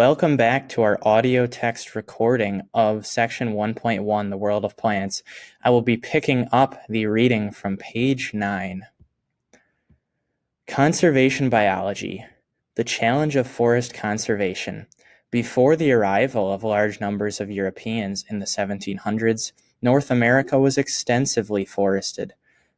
Welcome back to our audio text recording of section 1.1, The World of Plants. I will be picking up the reading from page 9. Conservation Biology: The Challenge of Forest Conservation. Before the arrival of large numbers of Europeans in the 1700s, North America was extensively forested.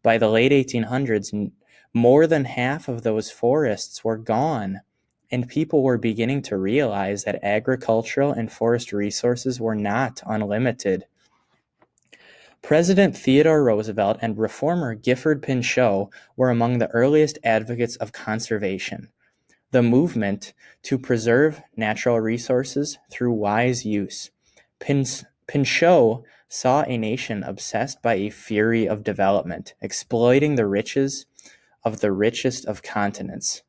By the late 1800s, more than half of those forests were gone, and people were beginning to realize that agricultural and forest resources were not unlimited. President Theodore Roosevelt and reformer Gifford Pinchot were among the earliest advocates of conservation, the movement to preserve natural resources through wise use. Pinchot saw a nation obsessed by a fury of development, exploiting the riches of the richest of continents,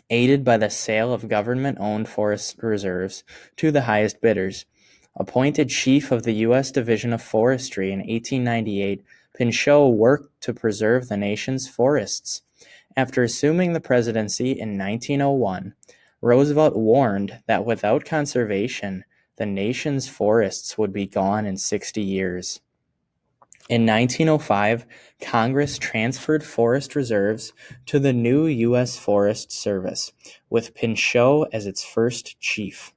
aided by the sale of government-owned forest reserves to the highest bidders. Appointed chief of the U.S. Division of Forestry in 1898, Pinchot worked to preserve the nation's forests. After assuming the presidency in 1901, Roosevelt warned that without conservation, the nation's forests would be gone in 60 years. In 1905, Congress transferred forest reserves to the new U.S. Forest Service, with Pinchot as its first chief.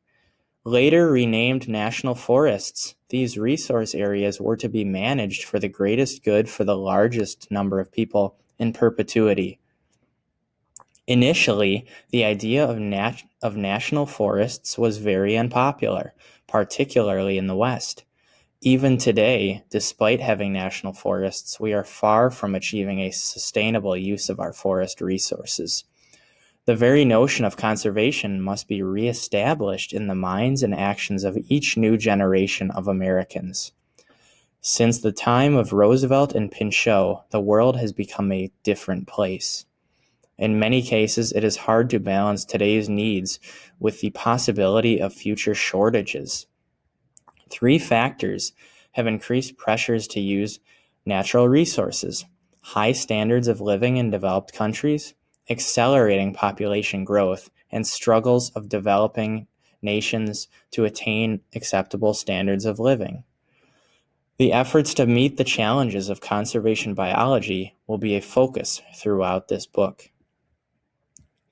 Later renamed national forests, these resource areas were to be managed for the greatest good for the largest number of people in perpetuity. Initially, the idea of national forests was very unpopular, particularly in the West. Even today, despite having national forests, we are far from achieving a sustainable use of our forest resources. The very notion of conservation must be reestablished in the minds and actions of each new generation of Americans. Since the time of Roosevelt and Pinchot, the world has become a different place. In many cases, it is hard to balance today's needs with the possibility of future shortages. Three factors have increased pressures to use natural resources: high standards of living in developed countries, accelerating population growth, and struggles of developing nations to attain acceptable standards of living. The efforts to meet the challenges of conservation biology will be a focus throughout this book.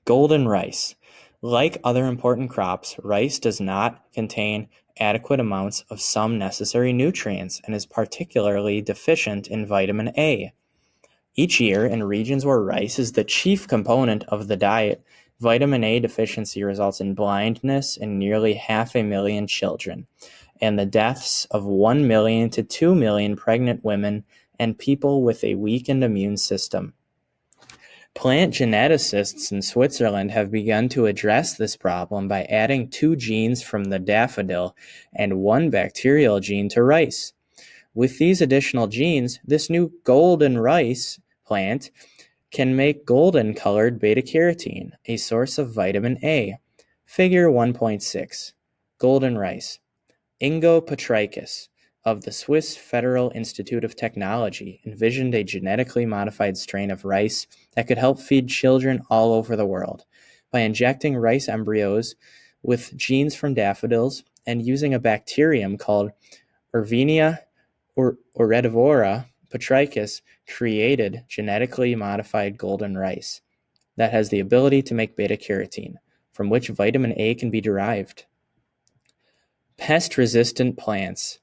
Golden rice. Like other important crops, rice does not contain adequate amounts of some necessary nutrients and is particularly deficient in vitamin A. Each year, in regions where rice is the chief component of the diet, vitamin A deficiency results in blindness in nearly 500,000 children and the deaths of 1 million to 2 million pregnant women and people with a weakened immune system. Plant geneticists in Switzerland have begun to address this problem by adding 2 genes from the daffodil and 1 bacterial gene to rice. With these additional genes, this new golden rice plant can make golden-colored beta-carotene, a source of vitamin A. Figure 1.6. Golden rice. Ingo Petrikis of the Swiss Federal Institute of Technology envisioned a genetically modified strain of rice that could help feed children all over the world. By injecting rice embryos with genes from daffodils and using a bacterium called Erwinia oretivora, Petrikis created genetically modified golden rice that has the ability to make beta-carotene, from which vitamin A can be derived. Pest-resistant plants.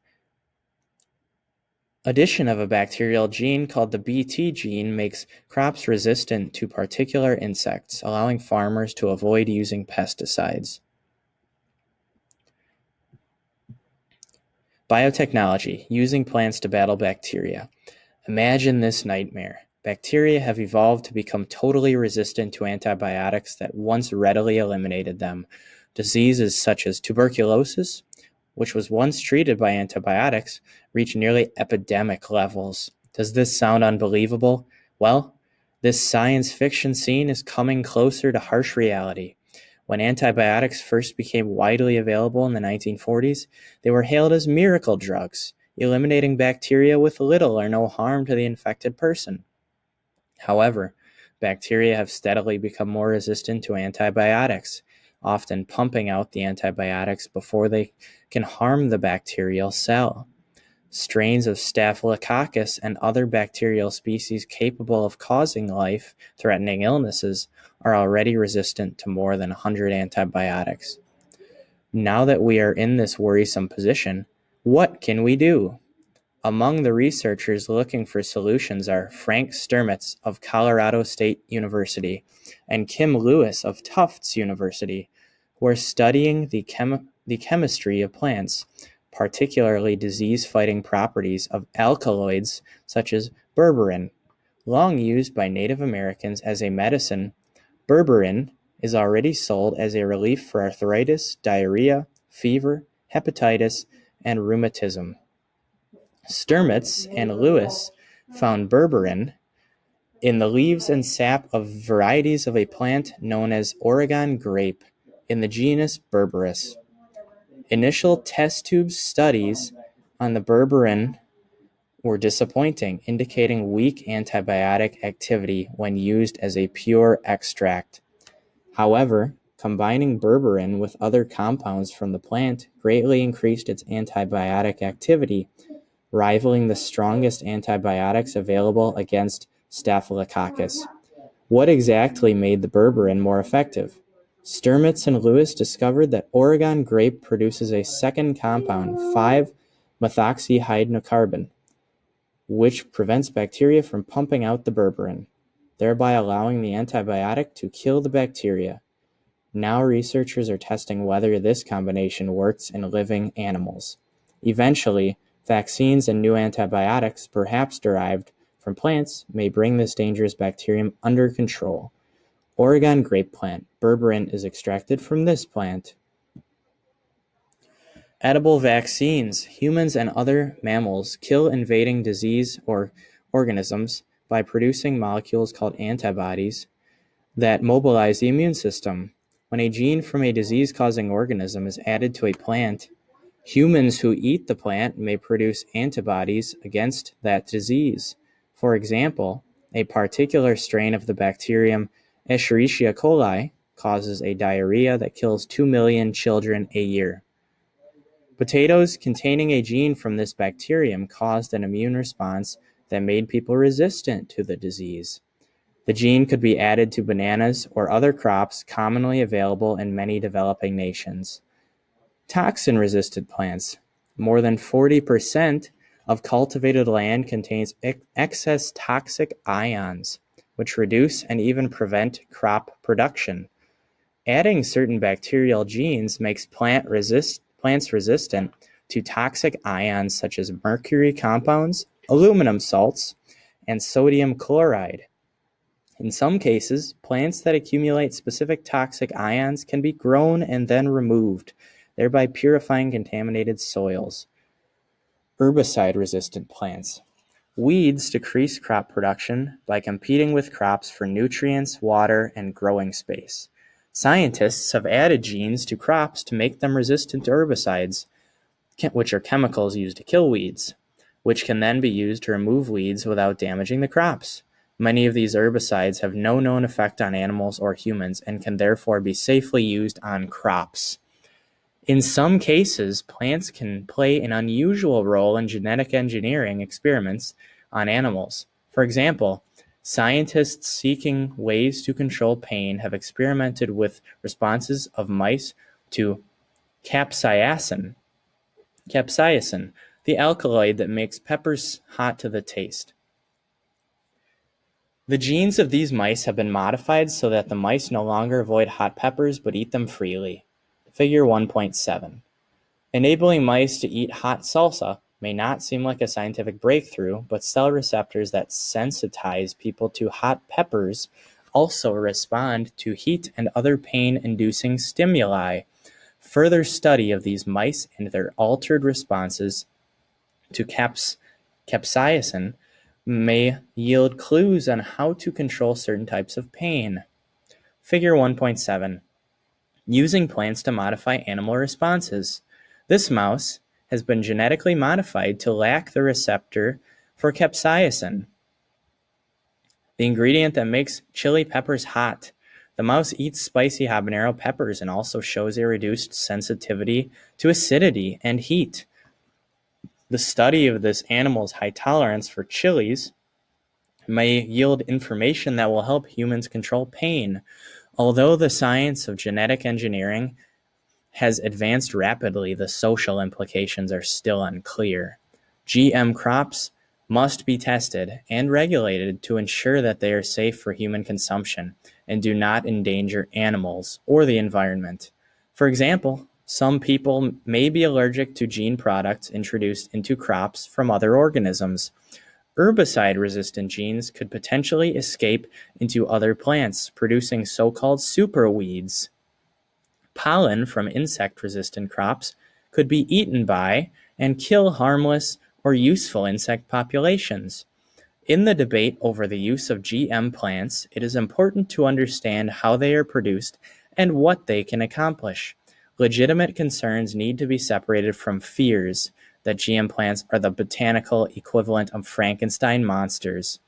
Addition of a bacterial gene called the Bt gene makes crops resistant to particular insects, allowing farmers to avoid using pesticides. Biotechnology, using plants to battle bacteria. Imagine this nightmare. Bacteria have evolved to become totally resistant to antibiotics that once readily eliminated them. Diseases such as tuberculosis, which was once treated by antibiotics, reach nearly epidemic levels. Does this sound unbelievable? Well, this science fiction scene is coming closer to harsh reality. When antibiotics first became widely available in the 1940s, they were hailed as miracle drugs, eliminating bacteria with little or no harm to the infected person. However, bacteria have steadily become more resistant to antibiotics. often pumping out the antibiotics before they can harm the bacterial cell. Strains of Staphylococcus and other bacterial species capable of causing life-threatening illnesses are already resistant to more than 100 antibiotics. Now that we are in this worrisome position, what can we do? Among the researchers looking for solutions are Frank Sturmitz of Colorado State University and Kim Lewis of Tufts University, who are studying the chemistry of plants, particularly disease-fighting properties of alkaloids such as berberin. Long used by Native Americans as a medicine, berberin is already sold as a relief for arthritis, diarrhea, fever, hepatitis, and rheumatism. Sturmitz and Lewis found berberin in the leaves and sap of varieties of a plant known as Oregon grape in the genus Berberis. Initial test tube studies on the berberin were disappointing, indicating weak antibiotic activity when used as a pure extract. However, combining berberin with other compounds from the plant greatly increased its antibiotic activity, rivaling the strongest antibiotics available against Staphylococcus. What exactly made the berberin more effective? Sturmitz and Lewis discovered that Oregon grape produces a second compound, 5-methoxyhydrocarbon, which prevents bacteria from pumping out the berberin, thereby allowing the antibiotic to kill the bacteria. Now researchers are testing whether this combination works in living animals. Eventually, vaccines and new antibiotics, perhaps derived from plants, may bring this dangerous bacterium under control. Oregon grape plant. Berberin is extracted from this plant. Edible vaccines. Humans and other mammals kill invading disease or organisms by producing molecules called antibodies that mobilize the immune system. When a gene from a disease-causing organism is added to a plant, humans who eat the plant may produce antibodies against that disease. For example, a particular strain of the bacterium Escherichia coli causes a diarrhea that kills 2 million children a year. Potatoes containing a gene from this bacterium caused an immune response that made people resistant to the disease. The gene could be added to bananas or other crops commonly available in many developing nations. Toxin-resistant plants. More than 40% of cultivated land contains excess toxic ions, which reduce and even prevent crop production. Adding certain bacterial genes makes plants resistant to toxic ions such as mercury compounds, aluminum salts, and sodium chloride. In some cases, plants that accumulate specific toxic ions can be grown and then removed, thereby purifying contaminated soils. Herbicide-resistant plants. Weeds decrease crop production by competing with crops for nutrients, water, and growing space. Scientists have added genes to crops to make them resistant to herbicides, which are chemicals used to kill weeds, which can then be used to remove weeds without damaging the crops. Many of these herbicides have no known effect on animals or humans and can therefore be safely used on crops. In some cases, plants can play an unusual role in genetic engineering experiments on animals. For example, scientists seeking ways to control pain have experimented with responses of mice to capsaicin, the alkaloid that makes peppers hot to the taste. The genes of these mice have been modified so that the mice no longer avoid hot peppers but eat them freely. Figure 1.7. Enabling mice to eat hot salsa may not seem like a scientific breakthrough, but cell receptors that sensitize people to hot peppers also respond to heat and other pain-inducing stimuli. Further study of these mice and their altered responses to capsaicin may yield clues on how to control certain types of pain. Figure 1.7. Using plants to modify animal responses. This mouse has been genetically modified to lack the receptor for capsaicin, the ingredient that makes chili peppers hot. The mouse eats spicy habanero peppers and also shows a reduced sensitivity to acidity and heat. The study of this animal's high tolerance for chilies may yield information that will help humans control pain. Although the science of genetic engineering has advanced rapidly, the social implications are still unclear. GM crops must be tested and regulated to ensure that they are safe for human consumption and do not endanger animals or the environment. For example, some people may be allergic to gene products introduced into crops from other organisms. Herbicide-resistant genes could potentially escape into other plants, producing so-called superweeds. Pollen from insect-resistant crops could be eaten by and kill harmless or useful insect populations. In the debate over the use of GM plants, it is important to understand how they are produced and what they can accomplish. Legitimate concerns need to be separated from fears that GM plants are the botanical equivalent of Frankenstein monsters.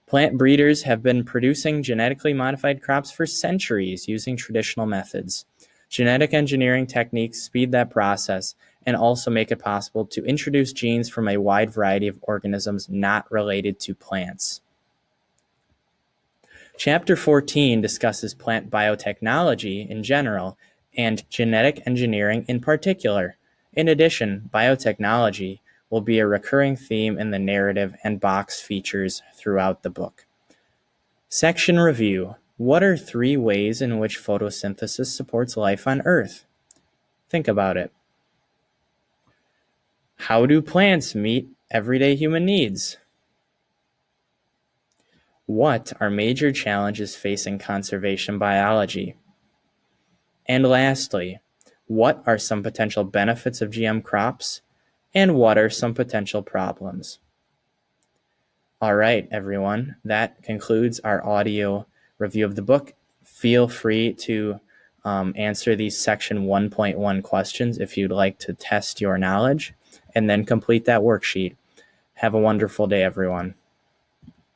Plant breeders have been producing genetically modified crops for centuries using traditional methods. Genetic engineering techniques speed that process and also make it possible to introduce genes from a wide variety of organisms not related to plants. Chapter 14 discusses plant biotechnology in general and genetic engineering in particular. In addition, biotechnology will be a recurring theme in the narrative and box features throughout the book. Section Review. What are 3 ways in which photosynthesis supports life on Earth? Think about it. How do plants meet everyday human needs? What are major challenges facing conservation biology? And lastly, what are some potential benefits of GM crops? And what are some potential problems? All right, everyone, that concludes our audio review of the book. Feel free to answer these section 1.1 questions if you'd like to test your knowledge, and then complete that worksheet. Have a wonderful day, everyone.